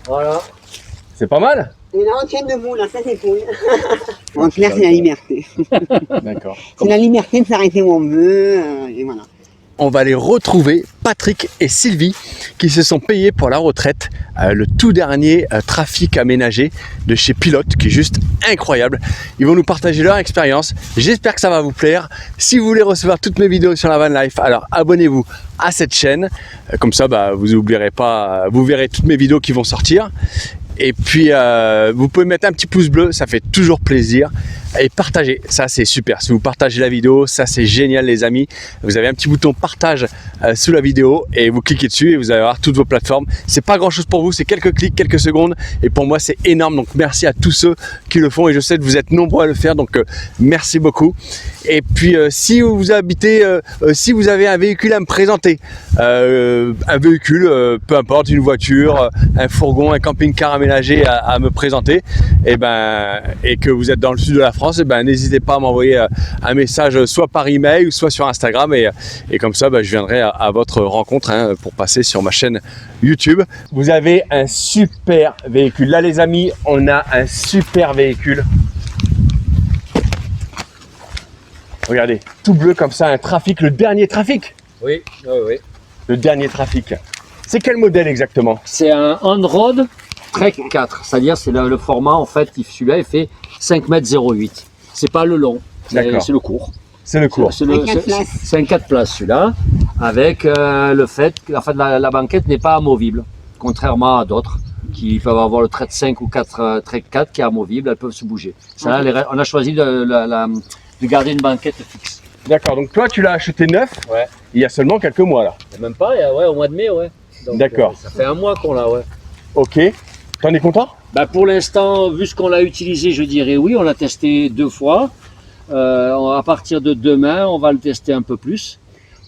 Voilà. C'est pas mal? Et là, on tient debout, là, ça c'est cool. En clair, c'est la liberté. D'accord. C'est la liberté de s'arrêter où on veut, et voilà. On va aller retrouver Patrick et Sylvie qui se sont payés pour la retraite le tout dernier trafic aménagé de chez Pilote qui est juste incroyable. Ils vont nous partager leur expérience. J'espère que ça va vous plaire. Si vous voulez recevoir toutes mes vidéos sur la van life, alors abonnez-vous à cette chaîne. Comme ça, vous n'oublierez pas, vous verrez toutes mes vidéos qui vont sortir. Et puis, vous pouvez mettre un petit pouce bleu, ça fait toujours plaisir. Et partagez, ça c'est super. Si vous partagez la vidéo, ça c'est génial les amis. Vous avez un petit bouton partage sous la vidéo et vous cliquez dessus et vous allez avoir toutes vos plateformes. C'est pas grand chose pour vous, c'est quelques clics, quelques secondes. Et pour moi c'est énorme. Donc merci à tous ceux qui le font et je sais que vous êtes nombreux à le faire. Donc merci beaucoup. Et puis si vous habitez, si vous avez un véhicule à me présenter, un véhicule, peu importe, une voiture, un fourgon, un camping-car aménagé à me présenter, et que vous êtes dans le sud de la France, n'hésitez pas à m'envoyer un message soit par email ou soit sur Instagram et comme ça je viendrai à votre rencontre pour passer sur ma chaîne YouTube. Vous avez un super véhicule. Là les amis, on a un super véhicule. Regardez, tout bleu comme ça, un trafic, le dernier trafic. Oui, oui, oui. Le dernier trafic. C'est quel modèle exactement? C'est un on-road Trek 4, c'est-à-dire c'est le format en fait, celui-là il fait 5,08 m. C'est pas le long, c'est le court. C'est le court. C'est un 4 places celui-là, avec le fait que en fait, la banquette n'est pas amovible, contrairement à d'autres qui peuvent avoir le Trek 5 ou 4 Trek 4 qui est amovible, elles peuvent se bouger. Ça, on a choisi de garder une banquette fixe. D'accord, donc toi tu l'as acheté neuf, il y a seulement quelques mois là. Même pas, au mois de mai, D'accord. Ça fait un mois qu'on l'a, Ok. T'en es content? Pour l'instant, vu ce qu'on l'a utilisé, je dirais oui. On l'a testé 2 fois. À partir de demain, on va le tester un peu plus.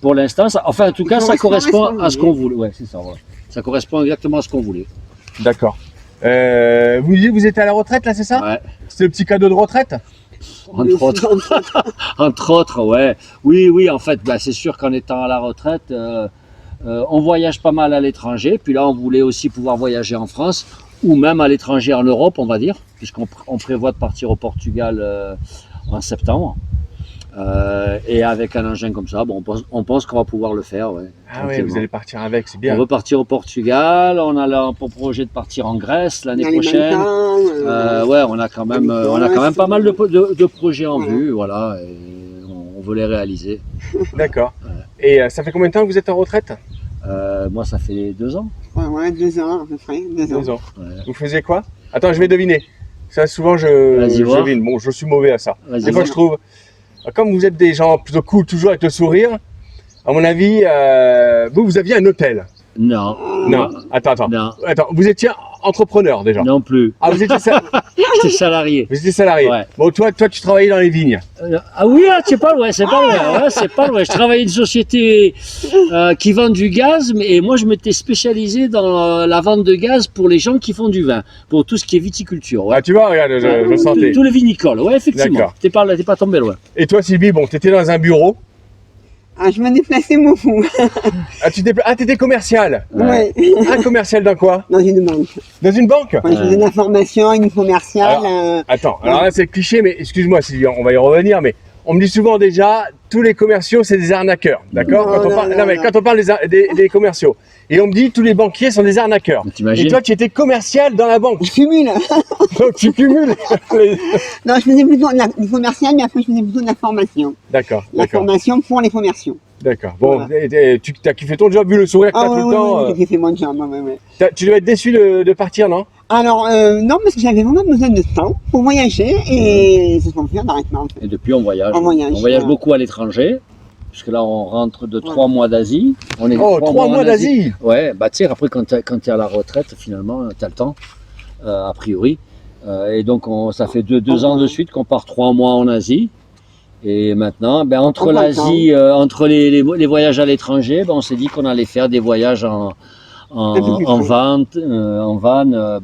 Pour l'instant, enfin en tout cas, ça correspond à ce qu'on voulait. Ouais, c'est ça. Ouais. Ça correspond exactement à ce qu'on voulait. D'accord. Vous étiez à la retraite là, c'est ça? Ouais. C'est le petit cadeau de retraite? Entre autres. Entre autres, ouais. Oui, en fait, c'est sûr qu'en étant à la retraite, on voyage pas mal à l'étranger. Puis là, on voulait aussi pouvoir voyager en France ou même à l'étranger en Europe, on va dire, puisqu'on prévoit de partir au Portugal en septembre. Et avec un engin comme ça, on pense qu'on va pouvoir le faire. Ouais, ah oui, vous allez partir avec, c'est bien. On veut partir au Portugal, on a pour projet de partir en Grèce l'année prochaine. On a quand même pas mal de projets en vue, voilà, et on veut les réaliser. D'accord. Et ça fait combien de temps que vous êtes en retraite? Moi, ça fait 2 ans. Ouais, 2 ans à peu près. 2 ans. Ouais. Vous faisiez quoi? Attends, je vais deviner. Ça, souvent, je devine. Bon, je suis mauvais à ça. Des fois, je trouve, comme vous êtes des gens plutôt cool, toujours avec le sourire, à mon avis, vous aviez un hôtel. Non. Attends. Non. Attends, vous étiez entrepreneur déjà? Non plus. Ah, vous étiez J'étais salarié. Vous étiez salarié. Ouais. Bon, toi, tu travaillais dans les vignes. Ah oui, c'est pas loin, c'est pas loin. Ouais, c'est pas loin. Je travaillais une société qui vend du gaz, et moi je m'étais spécialisé dans la vente de gaz pour les gens qui font du vin, pour tout ce qui est viticulture. Ouais. Ah, tu vois, regarde, je sentais. Tous les vinicoles, ouais, effectivement. T'es pas tombé loin. Et toi, Sylvie, bon, tu étais dans un bureau. Ah, je me déplaçais beaucoup. T'étais commercial? Ouais. Un commercial dans quoi? Dans une banque. Dans une banque? Ouais, je faisais de la formation, une commerciale. Attends, alors là c'est cliché, mais excuse-moi Sylvie, on va y revenir, mais on me dit souvent déjà, tous les commerciaux c'est des arnaqueurs, d'accord? Quand on parle des commerciaux, et on me dit tous les banquiers sont des arnaqueurs. Et toi tu étais commercial dans la banque. Je cumule. Donc tu cumules. Non, je faisais plutôt du commercial, mais après je faisais plutôt de la formation. D'accord. La formation pour les commerciaux. D'accord. Bon, voilà. Tu as kiffé ton job, vu le sourire que tu as tout le temps. Oui, j'ai fait mon job, ouais. Tu dois être déçu de partir, non? Alors, non, parce que j'avais vraiment besoin de temps pour voyager et c'est ce qu'on fait, on n'arrête pas en fait. Et depuis, on voyage. On voyage beaucoup à l'étranger, puisque là, on rentre de 3 mois d'Asie. 3 mois d'Asie? Ouais, tu sais, après, quand tu es à la retraite, finalement, tu as le temps, a priori. Et donc, ça fait 2 ans de suite qu'on part 3 mois en Asie. Et maintenant, entre l'Asie, entre les voyages à l'étranger, on s'est dit qu'on allait faire des voyages en van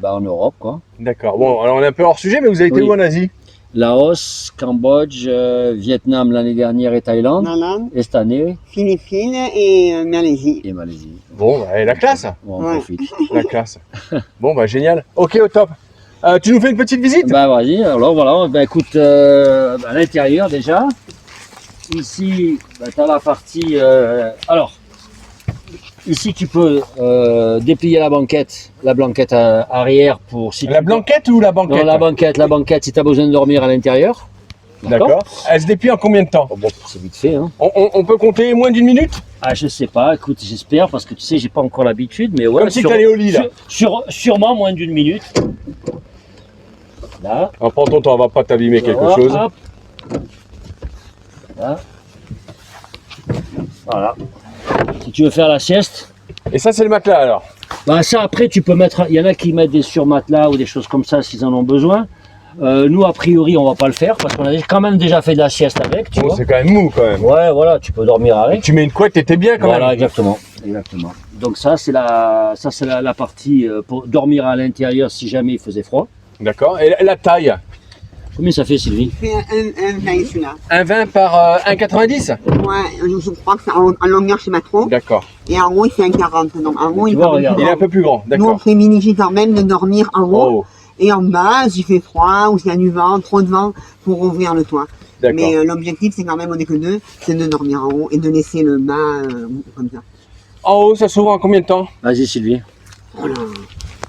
en Europe, quoi. D'accord. Bon, alors on est un peu hors sujet, mais vous avez été où en Asie? Laos, Cambodge, Vietnam l'année dernière et Thaïlande. Thaïlande, Et cette année, Philippines et Malaisie. et Malaisie. Bon, bah, la classe. Bon, on Ouais. profite. La classe. Bon, bah génial. Ok, au top. Tu nous fais une petite visite? Bah vas-y, alors voilà, bah écoute, à l'intérieur déjà, ici, bah, tu as la partie, alors, ici tu peux déplier la blanquette arrière pour si La tu- blanquette ou la banquette? Non, la banquette si tu as besoin de dormir à l'intérieur. D'accord. Elle se déplie en combien de temps? Bon, c'est vite fait, hein. On peut compter moins d'une minute? Ah, je sais pas, écoute, j'espère, parce que tu sais, j'ai pas encore l'habitude, mais ouais. Comme si t'allais au lit, là. Sûrement moins d'une minute. Là. Alors, prends ton temps, on va pas t'abîmer quelque Voilà, chose. hop. Là. Voilà. Si tu veux faire la sieste, Et ça, c'est le matelas alors? bah ça après tu peux mettre, il y en a qui mettent des surmatelas ou des choses comme ça s'ils en ont besoin. Nous a priori on va pas le faire parce qu'on a quand même déjà fait de la sieste avec, tu Bon, vois. c'est quand même mou quand même. Ouais, voilà, tu peux dormir avec. Tu mets une couette et t'es bien quand Voilà, même. exactement. Donc ça c'est la partie pour dormir à l'intérieur si jamais il faisait froid. D'accord. Et la taille? Combien ça fait, Sylvie? C'est un vin celui-là. 1,20 par 1,90? Ouais, je crois que c'est en longueur chez Macron. D'accord. Et en haut, c'est un 40. Donc en haut, Tu il vois, est regarde. Il est un peu plus grand, Nous, on d'accord. privilégie quand même de dormir en haut. Oh, Et en bas, s'il fait froid ou s'il y a du vent, trop de vent, pour ouvrir le toit. d'accord. Mais l'objectif, c'est quand même, on n'est que deux, c'est de dormir en haut et de laisser le bas comme ça. En haut, ça s'ouvre en combien de temps? Vas-y, Sylvie. Voilà.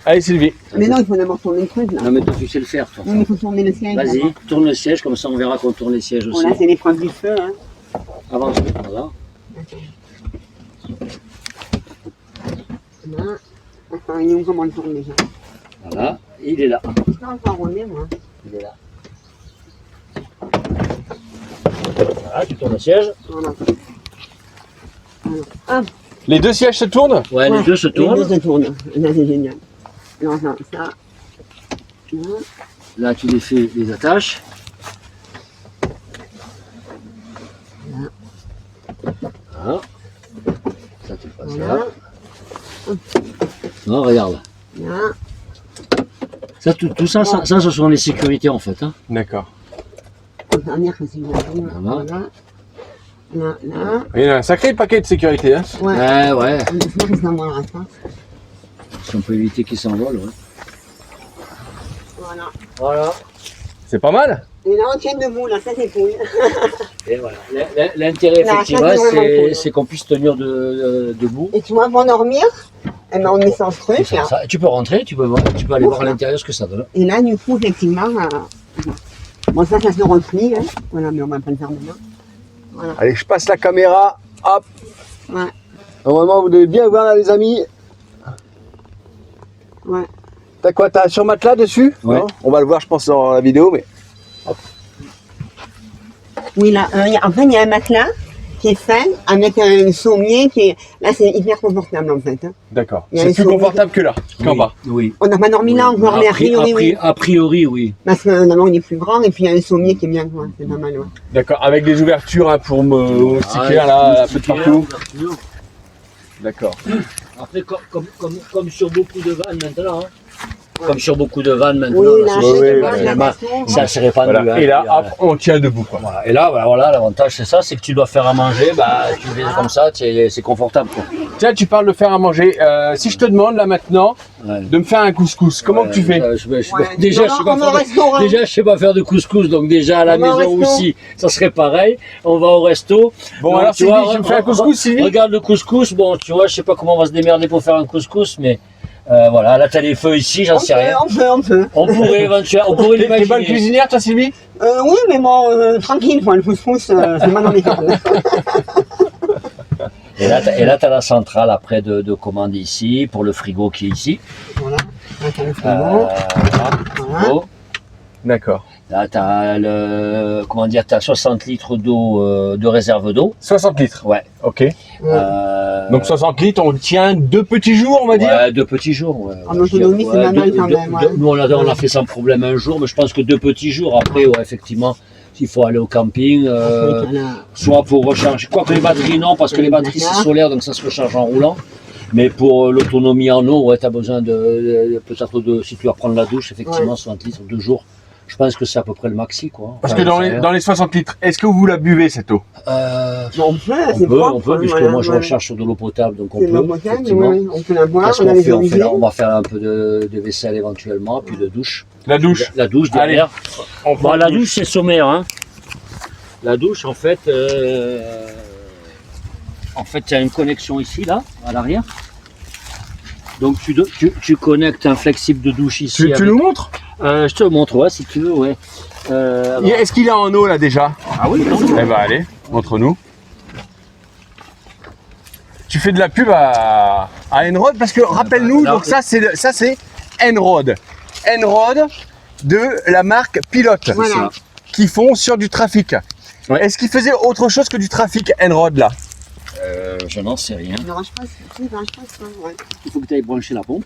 Allez, Sylvie. Mais non, il faut d'abord tourner le truc là. Non mais toi tu sais le faire, toi. Oui, mais il faut tourner le siège. Vas-y, d'abord. tourne le siège, comme ça on verra qu'on tourne les sièges aussi. Voilà, c'est l'épreuve du feu. Hein. Avance, voilà. Là. Attends, il est où, comment on le tourne déjà? Voilà, il est là. Je peux encore rouler, moi. Il est là. Voilà, tu tournes le siège. Voilà. Hop, Les deux sièges se tournent? Ouais, les deux se les deux tournent. se tournent. Là, c'est génial. Alors, ça. Là. Là, tu les fais, les attaches. Voilà. Ça, tu passes Voilà. là. Non, regarde. Là. Ça, tout ça, ça, ce sont les sécurités en fait. Hein. D'accord. On va dire que c'est bien. Voilà. Là. Là. Il y a un sacré paquet de sécurité, hein? Ouais, Ouais. ouais. J'espère qu'il s'envolera pas. Si on peut éviter qu'ils s'envolent, ouais. Voilà. Voilà. C'est pas mal? Et là, on tient debout, là, ça c'est cool. Et voilà. L'intérêt, Là, effectivement, ça, c'est vraiment cool. c'est qu'on puisse tenir debout. Et tu vois, pour dormir, eh ben, on met ça en truc, là. Ça. Tu peux rentrer, tu peux aller voir à l'intérieur ce que ça donne. Et là, du coup, effectivement, bon, ça se replie, hein. Voilà, mais on va pas le faire maintenant. Voilà. Allez, je passe la caméra. Hop. Ouais. Normalement, vous devez bien voir là, les amis. Ouais. T'as quoi? T'as un surmatelas dessus? Ouais. Non, on va le voir, je pense, dans la vidéo, mais. Oui, là, en fait, il y a un matelas qui est fait avec un sommier qui est. Là, c'est hyper confortable, en fait. Hein. D'accord. Il y a C'est un plus sommier. confortable que là, qu'en bas. Oui. On n'a pas dormi là encore, mais a priori, oui. A priori, oui. Parce que d'abord, il est plus grand et puis il y a un sommier qui est bien, quoi. C'est pas mal, ouais. D'accord. Avec des ouvertures hein, pour me sticker là, un peu de partout. D'accord. Après, comme sur beaucoup de vannes maintenant, hein. Comme sur beaucoup de vannes maintenant, Oui, là, là, c'est- oui, moi, oui, je la c'est- façon, ça se répand. Voilà. Et là, hop, on tient debout, quoi. Voilà. Et là, bah, voilà, l'avantage c'est ça, c'est que tu dois faire à manger, bah, tu fais comme ça, c'est confortable. Quoi. Tiens, tu parles de faire à manger. Si je te demande là maintenant Ouais. de me faire un couscous, comment que tu fais? Ouais, Déjà, je sais pas on va au faire restaurant. déjà, je sais pas faire de couscous, donc déjà à la On va au maison resto. aussi, ça serait pareil. On va au resto. Bon, Donc, alors tu Sylvie, vois, tu me fais un couscous, Sylvie? Regarde le couscous, bon, tu vois, je sais pas comment on va se démerder pour faire un couscous, mais voilà, là t'as les feux ici, j'en sais rien. On peut. On pourrait éventuellement, on pourrait T'es bonne l'imaginer. cuisinière, toi, Sylvie? Oui, mais bon, tranquille, quoi, le couscous, c'est pas dans les cordes. Et là, t'as la centrale après de commande ici, pour le frigo qui est ici. Voilà, là, t'as le frigo. Voilà, Voilà. frigo. D'accord. Là, t'as t'as 60 litres d'eau, de réserve d'eau. 60 litres. Ouais. Ok. Donc 60 litres, on le tient 2 petits jours, on va dire? Ouais, 2 petits jours. Ouais. En autonomie, c'est pas mal quand même, ouais. Nous, on a fait sans problème un jour, mais je pense que 2 petits jours. Après, ouais, effectivement, s'il faut aller au camping, soit pour recharger. Quoique les batteries, non, parce que les batteries, c'est solaire, donc ça se recharge en roulant. Mais pour l'autonomie en eau, ouais, tu as besoin peut-être si tu vas prendre la douche, effectivement, 60 litres, 2 jours. Je pense que c'est à peu près le maxi, quoi. Parce Enfin, que dans les 60 litres, est-ce que vous la buvez cette eau? On peut, puisque moi je recherche sur de l'eau potable, donc on C'est l'eau peut. potable, Effectivement. oui, on peut la boire, Qu'est-ce on a qu'on les fait? origines. On va faire un peu de vaisselle éventuellement, puis de douche. La douche. La douche derrière. On prend Bon, la douche c'est sommaire, hein. La douche en fait, il y a une connexion ici, là, à l'arrière. Donc tu connectes un flexible de douche ici. Tu nous montres? Je te le montre, ouais, si tu veux, ouais. Est-ce qu'il est en eau là déjà? Ah oui, non. Eh ben allez, montre-nous. Tu fais de la pub à Enrod parce que rappelle-nous, alors, donc ça c'est Enrod. Enrod de la marque Pilote Voilà. qui font sur du trafic. Ouais. Est-ce qu'ils faisaient autre chose que du trafic Enrod là? Je n'en sais rien. Non, je pense pas, ouais. Il faut que tu ailles brancher la pompe.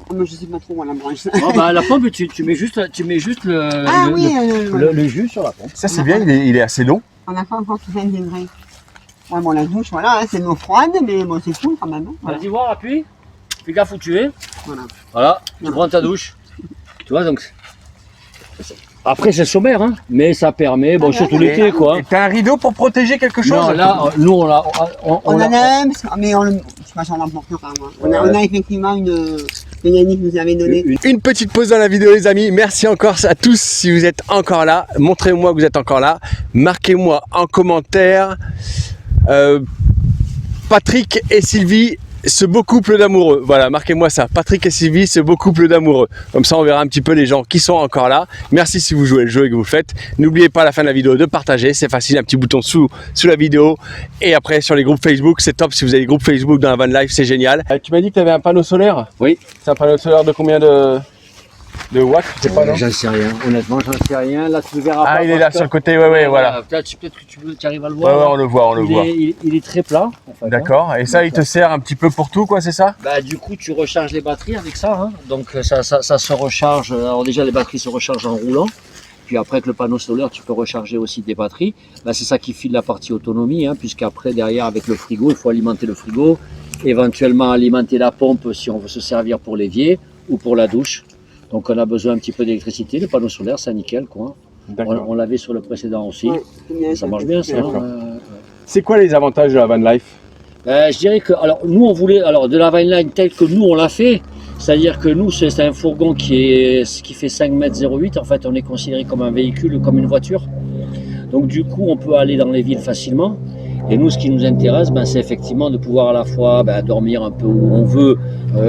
Oh, mais je sais pas trop où on la branche. Oh, bah, la pompe, tu mets juste le, Ah le, oui, le jus sur la pompe. Ça c'est bien, il est assez long. on n'a pas encore tout intégré. Ouais, bon, la douche, voilà, hein, c'est de l'eau froide, mais bon, c'est cool quand même. Hein, voilà. Vas-y voir, appuie. Fais gaffe où tu es. Voilà. Voilà, tu prends ta douche. Tu vois, donc. Après, c'est sommaire, hein, mais ça permet, bon, surtout l'été, quoi. Et t'as un rideau pour protéger quelque chose? Non, là, nous, on l'a. On en a un, mais je sais pas si on l'emportera. On a effectivement une que Yannick nous avait donnée. Une petite pause dans la vidéo les amis, merci encore à tous si vous êtes encore là, montrez-moi que vous êtes encore là, marquez-moi en commentaire Patrick et Sylvie, ce beau couple d'amoureux, voilà, marquez-moi ça, Patrick et Sylvie, ce beau couple d'amoureux, comme ça on verra un petit peu les gens qui sont encore là. Merci si vous jouez le jeu et que vous le faites, n'oubliez pas à la fin de la vidéo de partager, c'est facile, un petit bouton sous la vidéo, et après sur les groupes Facebook, c'est top, si vous avez des groupes Facebook dans la van life, c'est génial. Tu m'as dit que tu avais un panneau solaire? Oui. C'est un panneau solaire de combien de watts? Je sais pas, non? J'en sais rien, honnêtement, j'en sais rien. Là, tu le verras pas. Ah, il est là sur le côté, ouais, voilà. Peut-être que tu arrives à le Ouais, voir. on le voit, Il est très plat. En fait, D'accord, et ça, il te sert un petit peu pour tout, quoi, c'est ça? Bah, du coup, tu recharges les batteries avec ça. Hein. Donc, ça se recharge. Alors, déjà, les batteries se rechargent en roulant. Puis après, avec le panneau solaire, tu peux recharger aussi des batteries. Bah, c'est ça qui file la partie autonomie, hein, puisqu'après, derrière, avec le frigo, il faut alimenter le frigo. Éventuellement, alimenter la pompe si on veut se servir pour l'évier ou pour la douche. Donc, on a besoin un petit peu d'électricité. Le panneau solaire, c'est nickel, quoi. On l'avait sur le précédent aussi. Ouais, Ça marche bien, ça. C'est quoi les avantages de la van life? Je dirais que, alors, nous, on voulait, alors, de la van line telle que nous, on l'a fait, c'est-à-dire que nous, c'est un fourgon qui fait 5,08 m. En fait, on est considéré comme un véhicule, comme une voiture. Donc, du coup, on peut aller dans les villes facilement. Et nous, ce qui nous intéresse, c'est effectivement de pouvoir à la fois dormir un peu où on veut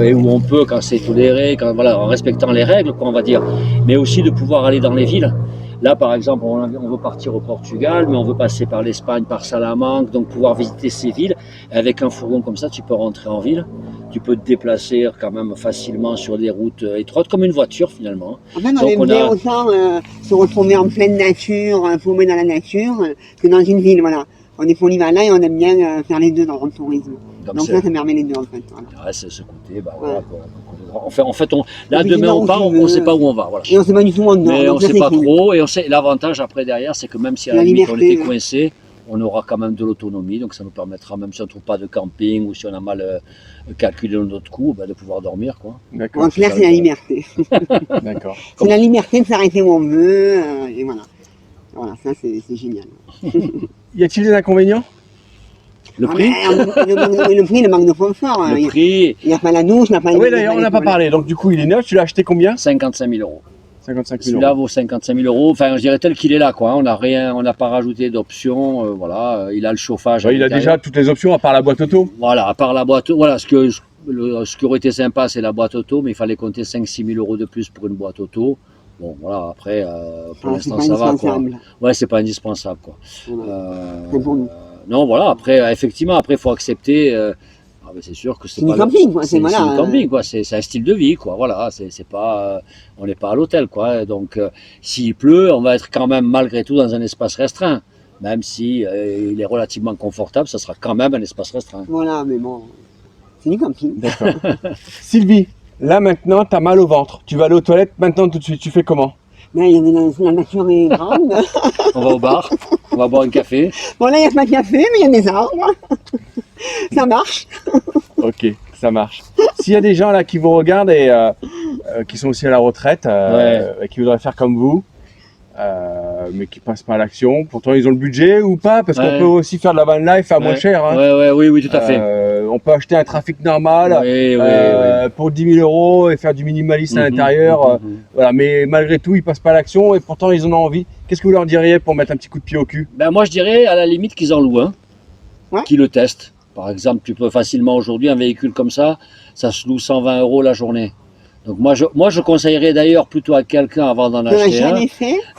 et où on peut, quand c'est toléré, en respectant les règles, quoi, on va dire, mais aussi de pouvoir aller dans les villes. Là, par exemple, on veut partir au Portugal, mais on veut passer par l'Espagne, par Salamanque, donc pouvoir visiter ces villes. Avec un fourgon comme ça, tu peux rentrer en ville, tu peux te déplacer quand même facilement sur des routes étroites, comme une voiture finalement. En fait, on aime bien autant se retrouver en pleine nature, paumé dans la nature, que dans une ville, voilà. On est polyvalent et on aime bien faire les deux dans le tourisme. Donc ça permet les deux en fait. Voilà. Ouais, c'est ce côté, voilà. En fait, là demain on part, on ne sait pas où on va. Voilà. Et on ne sait pas du tout où on dort. Mais on ne sait pas trop. Et l'avantage après derrière, c'est que même si à la limite on était coincé, on aura quand même de l'autonomie. Donc ça nous permettra, même si on ne trouve pas de camping ou si on a mal calculé notre coût, de pouvoir dormir, quoi. D'accord. En clair, c'est la liberté. D'accord. C'est la liberté de s'arrêter où on veut. Et voilà. Voilà, ça c'est génial. Y a-t-il des inconvénients? Le prix, le prix, le manque de confort. Le prix. Il n'y a pas la douche, il n'y a pas oui, d'ailleurs, on n'a pas parlé. Donc, du coup, il est neuf. Tu l'as acheté combien? 55 000 €. 55 000 €. Celui-là vaut 55 000 €. Enfin, je dirais tel qu'il est là, quoi. On n'a pas rajouté d'options. Voilà, il a le chauffage. Il a déjà toutes les options à part la boîte auto. Voilà, à part la boîte. Voilà, ce qui aurait été sympa, c'est la boîte auto, mais il fallait compter 5-6 000 € de plus pour une boîte auto. Bon, voilà, après, pour l'instant, ça va, quoi. Ouais, c'est pas indispensable, quoi. C'est pour nous. Non, voilà, après, effectivement, après, il faut accepter. C'est sûr que c'est pas du camping, quoi. C'est du camping, quoi. C'est un style de vie, quoi. Voilà, c'est pas, on n'est pas à l'hôtel, quoi. Donc, s'il pleut, on va être quand même malgré tout dans un espace restreint. Même si il est relativement confortable, ça sera quand même un espace restreint. Voilà, mais bon, c'est du camping. D'accord. Sylvie, là maintenant, tu as mal au ventre. Tu vas aller aux toilettes maintenant tout de suite. Tu fais comment? La nature est grande. On va au bar, on va boire un café. Bon, là, il n'y a pas de café, mais il y a des arbres. Ça marche. Ok, ça marche. S'il y a des gens là qui vous regardent et qui sont aussi à la retraite, qui voudraient faire comme vous, mais qui passent pas à l'action. Pourtant, ils ont le budget ou pas, parce qu'on peut aussi faire de la van life à moins cher. Hein. Oui, tout à fait. On peut acheter un trafic normal pour 10 000 € et faire du minimalisme à l'intérieur. Voilà. Mais malgré tout, ils passent pas à l'action et pourtant, ils en ont envie. Qu'est-ce que vous leur diriez pour mettre un petit coup de pied au cul? Ben, moi, je dirais à la limite qu'ils en louent un, qu'ils le testent. Par exemple, tu peux facilement aujourd'hui, un véhicule comme ça se loue 120 € la journée. Donc moi je conseillerais d'ailleurs plutôt à quelqu'un avant d'en acheter un,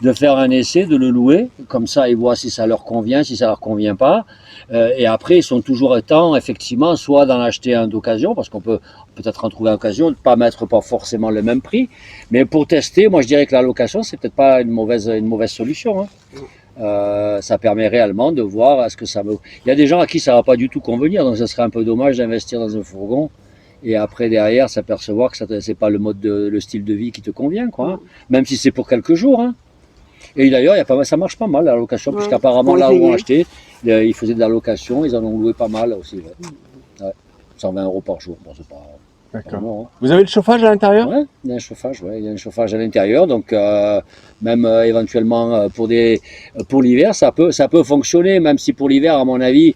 de faire un essai, de le louer. Comme ça, ils voient si ça leur convient, si ça leur convient pas. Et après, ils sont toujours temps, effectivement, soit d'en acheter un d'occasion, parce qu'on peut peut-être en trouver à occasion, de pas mettre pas forcément le même prix. Mais pour tester, moi je dirais que la location, c'est peut-être pas une mauvaise solution. Hein. Ça permet réellement de voir est-ce que ça me... Il y a des gens à qui ça va pas du tout convenir, donc ce serait un peu dommage d'investir dans un fourgon et après derrière s'apercevoir que c'est pas le style de vie qui te convient, quoi. Hein. Même si c'est pour quelques jours. Hein. Et d'ailleurs, ça marche pas mal la location, puisqu'apparemment là où on a acheté, ils faisaient de la location, ils en ont loué pas mal aussi. Ouais. 120 € par jour, bon c'est pas... D'accord. Hein. Vous avez le chauffage à l'intérieur? Oui, il y a un chauffage, il y a un chauffage à l'intérieur, donc même éventuellement pour l'hiver, ça peut fonctionner, même si pour l'hiver, à mon avis,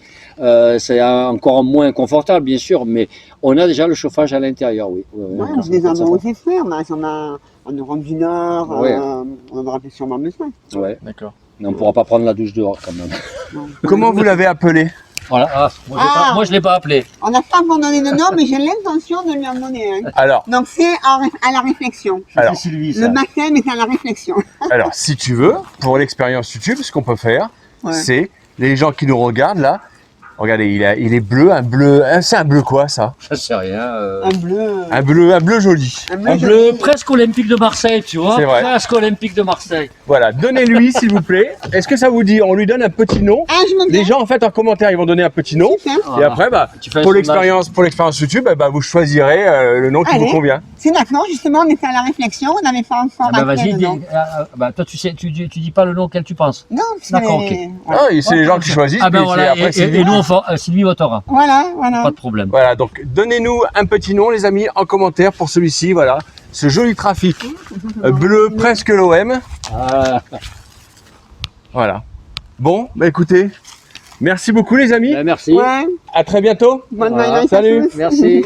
c'est encore moins confortable, bien sûr, mais on a déjà le chauffage à l'intérieur, oui. On des endroits où c'est frais, on a en Europe du Nord, on en aura sûrement besoin. Ouais, d'accord. Mais on ne pourra pas prendre la douche dehors quand même. Comment vous l'avez appelé? Voilà. Moi je ne l'ai pas appelé. On n'a pas encore donné de nom, mais j'ai l'intention de lui en donner un. Alors, donc c'est à la réflexion. Alors, Sylvie, le baptême est à la réflexion. Alors, si tu veux, pour l'expérience YouTube, ce qu'on peut faire, c'est les gens qui nous regardent là. Regardez, il est bleu, c'est un bleu quoi ça? Ça c'est rien. Un bleu joli. Un bleu presque olympique de Marseille, tu vois. C'est vrai. Presque olympique de Marseille. Voilà, donnez-lui s'il vous plaît. Est-ce que ça vous dit? On lui donne un petit nom. Les gens en fait en commentaire ils vont donner un petit nom. Et après pour l'expérience YouTube, vous choisirez le nom qui vous convient. C'est d'accord, justement on était à la réflexion, on n'avait pas encore vas-y, toi tu dis pas le nom auquel tu penses. Non, d'accord, ok. C'est les gens qui choisissent. Et nous Sylvie votera. Voilà. Pas de problème. Voilà, donc donnez-nous un petit nom les amis en commentaire pour celui-ci, voilà. Ce joli trafic bleu presque l'OM. Voilà. Bon, écoutez, merci beaucoup les amis. Merci. Ouais. À très bientôt. Bonne vacances. Salut. Merci.